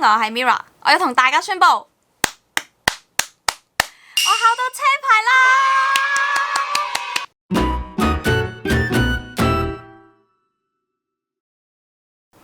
我係 Mira， 我要同大家宣布，我考到車牌啦！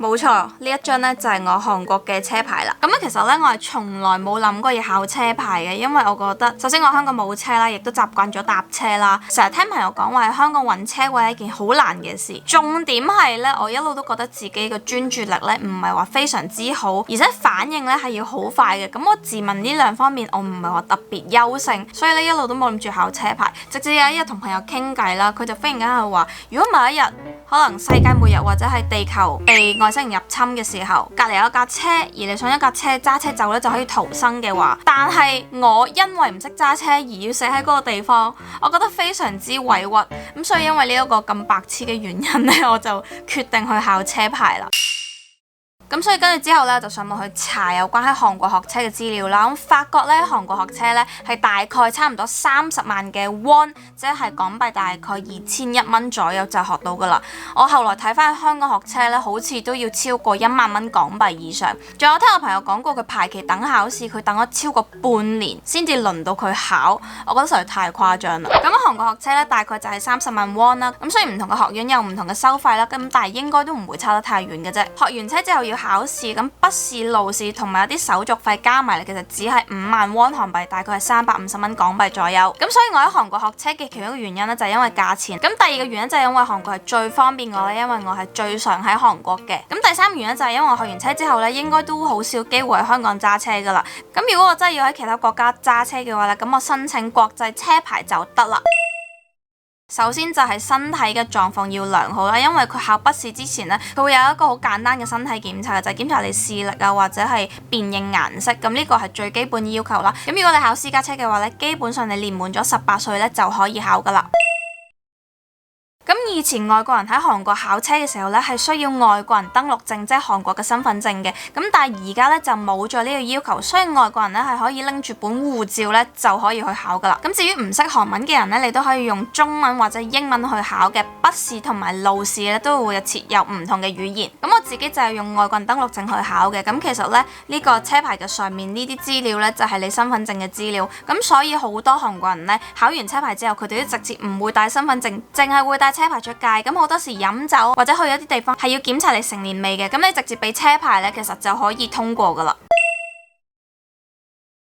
冇錯，呢一張呢就係我韓國嘅車牌啦。咁其實呢，我係從來冇諗過要考車牌嘅，因為我覺得首先我喺香港冇車啦，亦都習慣咗搭車啦。成日聽朋友講話喺香港揾車位係一件好難嘅事。重點係呢，我一路都覺得自己嘅專注力呢唔係話非常之好，而且反應呢係要好快嘅。咁我自問呢兩方面我唔係話特別優勝，所以呢一路都冇諗住考車牌。直至有一日同朋友傾偈啦，佢就忽然間係話：如果某一日可能世界末日或者係地球被外星人入侵嘅時候，隔離有一架車，而你上一架車揸車走咧就可以逃生嘅話，但係我因為唔識揸車而要死喺嗰個地方，我覺得非常之委屈。咁所以因為呢一個咁白痴嘅原因呢，我就決定去考車牌啦。咁所以跟住之後咧，就上網去查有關喺韓國學車嘅資料啦。咁發覺咧，韓國學車咧係大概差唔多30萬嘅 won， 即係港幣大概2100蚊左右就學到噶啦。我後來睇翻香港學車咧，好似都要超過1萬蚊港幣以上。仲有聽我朋友講過，佢排期等考試，佢等咗超過半年先至輪到佢考，我覺得實在太誇張啦。咁韓國學車咧大概就係30萬 won 啦。咁雖然唔同嘅學院有唔同嘅收費啦，咁但係應該都唔會差得太遠嘅啫。學完車之後要考試，咁筆試、路試同埋有啲手續費加埋嚟，其實只係5萬 won 韓幣，大概係350蚊港幣左右。咁所以我喺韓國學車嘅其中一個原因呢，就係因為價錢。咁第二個原因就係因為韓國係最方便我咧，因為我係最常喺韓國嘅。咁第三個原因就係因為我學完車之後呢，應該都好少機會喺香港揸車噶啦。咁如果我真係要喺其他國家揸車嘅話呢，咁我申請國際車牌就得啦。首先就係身體嘅狀況要良好啦，因為佢考筆試之前呢，佢會有一個好簡單嘅身體檢查，就係檢查你視力啊，或者係辨認顏色，咁呢個係最基本要求啦。咁如果你考私家車嘅話呢，基本上你年滿咗18歲呢就可以考噶啦。咁以前外國人喺韓國考車嘅時候呢，係需要外國人登錄證，即係韓國嘅身份證嘅。咁但係而家呢，就冇咗呢個要求，所以外國人呢係可以拎住本護照呢就可以去考噶啦。咁至於唔識韓文嘅人呢，你都可以用中文或者英文去考嘅。筆試同埋路試呢都會設有唔同嘅語言。咁我自己就係用外國人登錄證去考嘅。咁其實呢，呢個車牌嘅上面呢啲資料呢，就係你身份證嘅資料。咁所以好多韓國人呢，考完車牌之後，佢哋都直接唔會帶身份證，淨係會帶車牌出街。咁好多時飲酒或者去一啲地方係要檢查你成年未嘅，咁你直接俾車牌呢，其實就可以通過噶啦。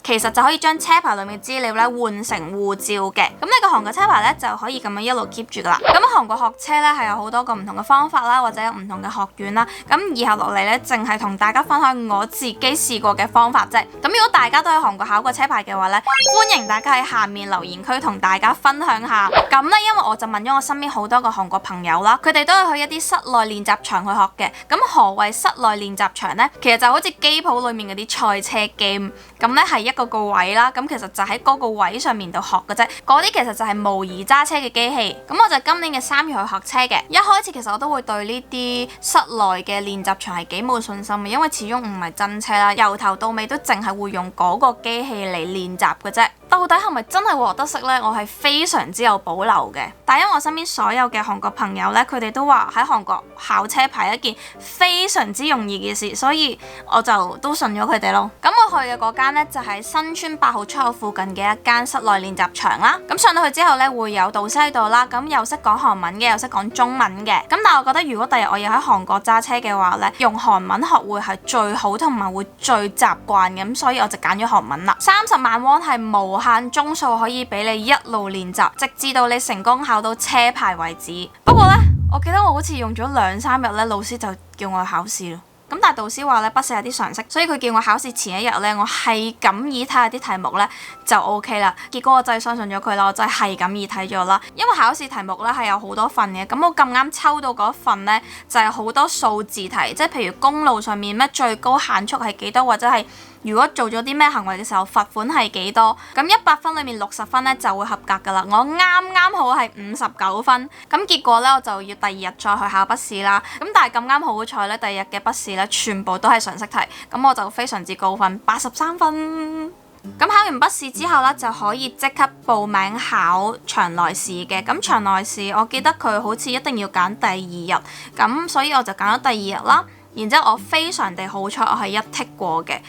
其實就可以將車牌裏面嘅資料咧換成護照嘅，咁呢個韓國車牌咧就可以咁樣一路 keep 住噶啦。咁韓國學車咧係有好多個唔同嘅方法啦，或者有唔同嘅學院啦。咁以下落嚟咧，淨係同大家分享我自己試過嘅方法啫。咁如果大家都喺韓國考過車牌嘅話咧，歡迎大家喺下面留言區同大家分享下。咁咧，因為我就問咗我身邊好多個韓國朋友啦，佢哋都係去一啲室內練習場去學嘅。咁何謂室內練習場呢？其實就好似機鋪裏面嗰啲賽車 game，咁咧係一個位啦，咁其實就喺嗰個位上面度學嘅啫。嗰啲其實就係模擬揸車嘅機器。咁我就今年嘅3月去學車嘅。一開始其實我都會對呢啲室內嘅練習場係幾冇信心嘅，因為始終唔係真車啦，由頭到尾都淨係會用嗰個機器嚟練習嘅啫。到底係咪真係會學得識呢？我係非常之有保留嘅。但因為我身邊所有嘅韓國朋友呢，佢哋都話喺韓國考車牌一件非常之容易嘅事，所以我就都信咗佢哋咯。咁我去嘅嗰間呢，就係新村8號出口附近嘅一間室內練習場啦。咁上到去之後呢，會有導師喺度啦，咁又識講韓文嘅，又識講中文嘅。咁但係我覺得如果第日我要喺韓國揸車嘅話呢，用韓文學會係最好同埋會最習慣嘅，咁所以我就揀咗韓文啦。30萬 won 係無限鐘數可以俾你一路練習，直至到你成功考到車牌為止。不過呢，我記得我好似用咗2-3日呢，老師就叫我去考試咯。咁但係導師話咧，筆試有啲常識，所以佢叫我考試前一日咧，我係咁意睇下啲題目咧就 OK 啦。結果我真係相信咗佢啦，我真係咁意睇咗啦。因為考試題目咧係有好多份嘅，咁我咁啱抽到嗰份咧就係好多數字題，即係譬如公路上面咩最高限速係幾多，或者係如果做咗啲咩行為嘅時候罰款係幾多，咁100分裏面60分咧就會合格噶啦。我啱啱好係59分，咁結果咧我就要第二日再去考筆試啦。咁但係咁啱好彩咧，第二日嘅筆試咧全部都係常識題，咁我就非常之高分83分。咁考完筆試之後咧，就可以即刻報名考場內試嘅。咁場內試我記得佢好似一定要揀第2日，咁所以我就揀咗第2日啦。然之後我非常地好彩，我係一剔過嘅。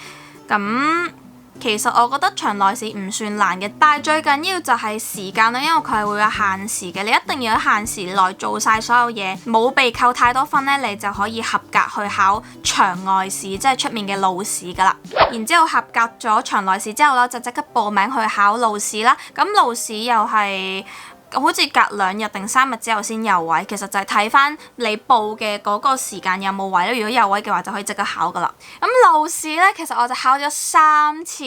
咁其實我覺得場內試唔算難嘅，但係最緊要就係時間啦，因為佢係會有限時嘅，你一定要喺限時內做晒所有嘢，冇被扣太多分呢，你就可以合格去考場外試，即係出面嘅路試噶啦。然之後合格咗場內試之後啦，就即刻報名去考路試啦。咁路試又係好似隔2日定3日之後先有位，其實就係睇翻你報嘅嗰個時間有冇位咯。如果有位嘅話，就可以即刻考噶啦。咁路試呢，其實我就考咗3次。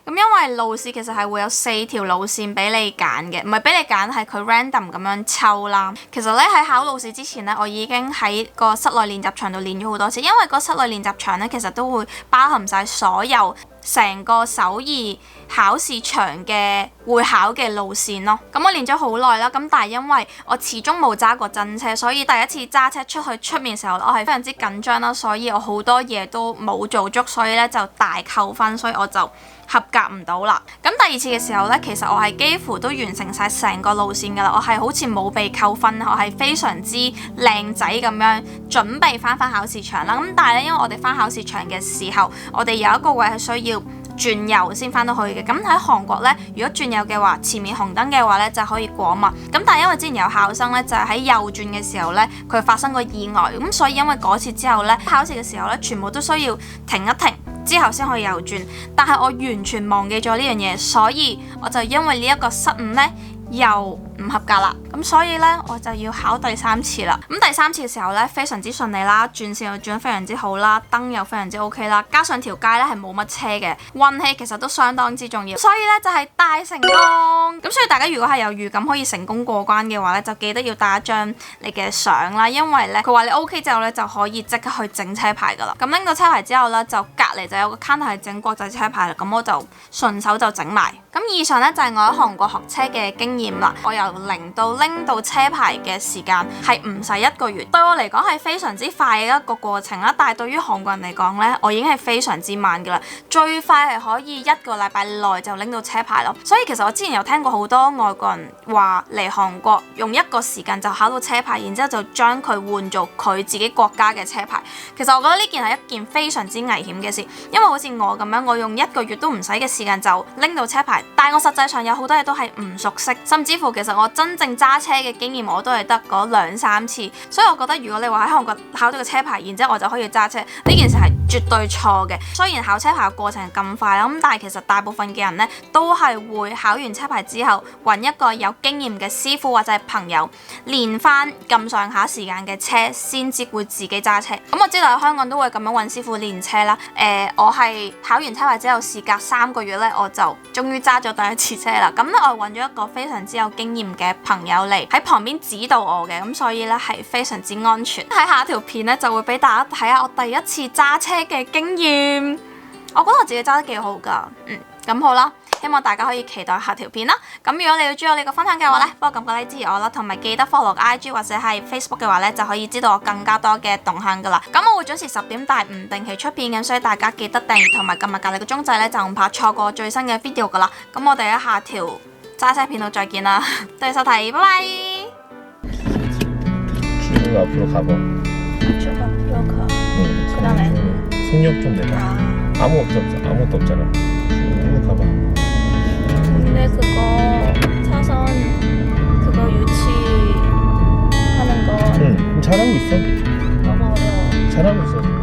咁因為路試其實係會有4條路線俾你揀嘅，唔係俾你揀，係佢 random 咁樣抽啦。其實咧喺考路試之前咧，我已經喺個室內練習場度練咗好多次，因為個室內練習場咧其實都會包含晒所有成個首爾考試場嘅會考嘅路線咯。咁我練咗好耐啦，咁但係因為我始終冇揸過真車，所以第一次揸車出去出面嘅時候，我係非常之緊張啦，所以我好多嘢都冇做足，所以咧就大扣分，所以我就合格唔到啦。咁第二次嘅時候呢，其實我係幾乎都完成晒成個路線噶啦，我係好似冇被扣分，我係非常之靚仔咁樣準備翻考試場啦。咁但係咧，因為我哋翻考試場嘅時候，我哋有一個位係需要轉右先翻到去嘅。咁喺韓國呢，如果轉右嘅話，前面紅燈嘅話呢，就可以過嘛。咁但係因為之前有考生呢，就係喺右轉嘅時候呢，佢發生過意外，咁所以因為嗰次之後呢，考試嘅時候呢，全部都需要停一停之後先可以右轉，但係我完全忘記咗呢樣嘢，所以我就因為呢一個失誤呢，又唔合格啦。咁所以呢，我就要考第3次啦。咁第3次嘅時候呢，非常之順利啦，轉線又轉得非常之好啦，燈又非常之 OK 啦，加上條街呢係冇乜車嘅，運氣其實都相當之重要，所以呢，就係大成功。咁所以大家如果係有預感可以成功過關嘅話呢，就記得要帶一張你嘅相啦，因為呢，佢話你 OK 之後呢，就可以即刻去整車牌噶啦。咁拎到車牌之後呢，就隔離就有個 counter 係整國際車牌啦，咁我就順手就整埋。咁以上呢，就係我喺韓國學車嘅經驗啦。我由0到拎到車牌嘅時間係唔使1個月，對我嚟講係非常之快嘅一個過程啦。但係對於韓國人嚟講呢，我已經係非常之慢㗎啦。最快係可以1個禮拜內就拎到車牌咯。所以其實我之前有聽過好多外國人話嚟韓國用1個時間就考到車牌，然之後就將佢換做佢自己國家嘅車牌。其實我覺得呢件係一件非常之危險嘅事，因為好似我咁樣，我用1個月都唔使嘅時間就拎到車牌，但係我實際上有好多嘢都係唔熟悉，甚至乎其實我真正揸車嘅經驗我都係得嗰2-3次，所以我覺得如果你話喺韓國考到個車牌，然之後我就可以揸車，呢件事係絕對錯嘅。雖然考車牌嘅過程咁快啦，咁但係其實大部分嘅人呢都係會考完車牌之後揾一個有經驗嘅師傅或者係朋友練翻咁上下時間嘅車，先至會自己揸車。咁我知道喺香港都會咁樣揾師傅練車啦。我係考完車牌之後，事隔3個月呢，我就終於揸咗第一次車啦。咁咧我揾咗一個非常之有經驗嘅朋友嚟喺旁邊指導我嘅，咁所以呢係非常之安全。喺下一條片呢，就會俾大家睇下我第一次揸車嘅經驗。我覺得我自己揸得幾好噶，咁好啦，希望大家可以期待下條片啦。咁如果你要中意我呢個分享嘅話呢，幫我撳個 like 支持我啦，同埋記得 follow 我 IG 或者係 Facebook 嘅話呢，就可以知道我更加多嘅動向噶啦。咁我會準時10點，但係唔定期出片嘅，所以大家記得訂閱同埋撳埋隔離個鐘仔呢，就唔怕錯過最新嘅 video 噶啦。咁我哋喺下條揸車片度再見啦，多謝收睇，拜拜。출구 앞으로 가봐. 출구 앞으로 가. 그다음에 속력 좀 내봐. 아무것도 없잖아. 쭉 가봐. 근데 그거 차선 그거 유치하는 거 응, 잘하고 있어. 너무 어려워. 잘하고 있어.